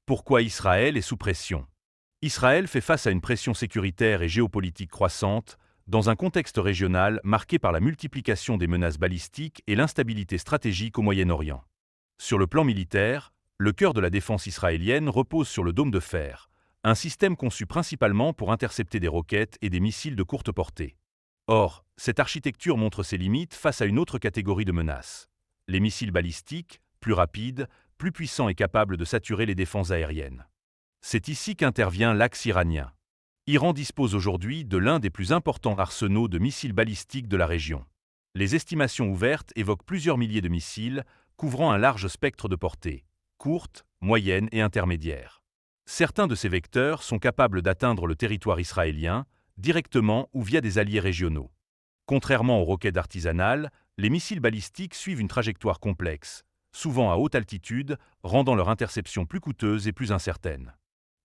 Pourquoi Israël est sous pression? Israël fait face à une pression sécuritaire et géopolitique croissante, dans un contexte régional marqué par la multiplication des menaces balistiques et l'instabilité stratégique au Moyen-Orient. Sur le plan militaire, le cœur de la défense israélienne repose sur le dôme de fer, un système conçu principalement pour intercepter des roquettes et des missiles de courte portée. Or, cette architecture montre ses limites face à une autre catégorie de menaces: les missiles balistiques, plus rapides, plus puissants et capables de saturer les défenses aériennes. C'est ici qu'intervient l'axe iranien. Iran dispose aujourd'hui de l'un des plus importants arsenaux de missiles balistiques de la région. Les estimations ouvertes évoquent plusieurs milliers de missiles, couvrant un large spectre de portée, courte, moyenne et intermédiaire. Certains de ces vecteurs sont capables d'atteindre le territoire israélien, directement ou via des alliés régionaux. Contrairement aux roquettes artisanales, les missiles balistiques suivent une trajectoire complexe, souvent à haute altitude, rendant leur interception plus coûteuse et plus incertaine.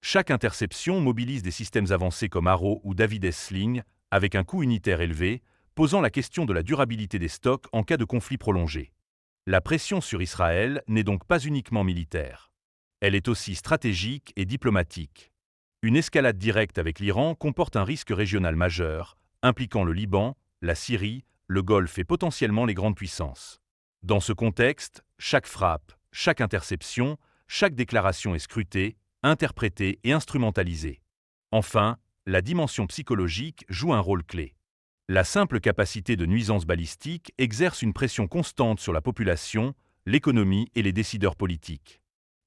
Chaque interception mobilise des systèmes avancés comme Arrow ou David's Sling, avec un coût unitaire élevé, posant la question de la durabilité des stocks en cas de conflit prolongé. La pression sur Israël n'est donc pas uniquement militaire. Elle est aussi stratégique et diplomatique. Une escalade directe avec l'Iran comporte un risque régional majeur, impliquant le Liban, la Syrie, le Golfe et potentiellement les grandes puissances. Dans ce contexte, chaque frappe, chaque interception, chaque déclaration est scrutée, interprétée et instrumentalisée. Enfin, la dimension psychologique joue un rôle clé. La simple capacité de nuisance balistique exerce une pression constante sur la population, l'économie et les décideurs politiques.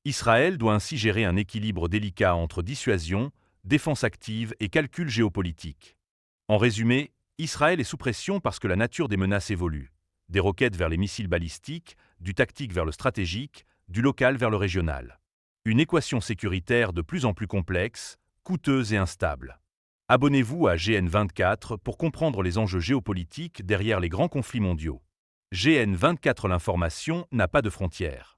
Israël doit ainsi gérer un équilibre délicat entre dissuasion, défense active et calcul géopolitique. En résumé, Israël est sous pression parce que la nature des menaces évolue. Des roquettes vers les missiles balistiques, du tactique vers le stratégique, du local vers le régional. Une équation sécuritaire de plus en plus complexe, coûteuse et instable. Abonnez-vous à GN24 pour comprendre les enjeux géopolitiques derrière les grands conflits mondiaux. GN24, l'information n'a pas de frontières.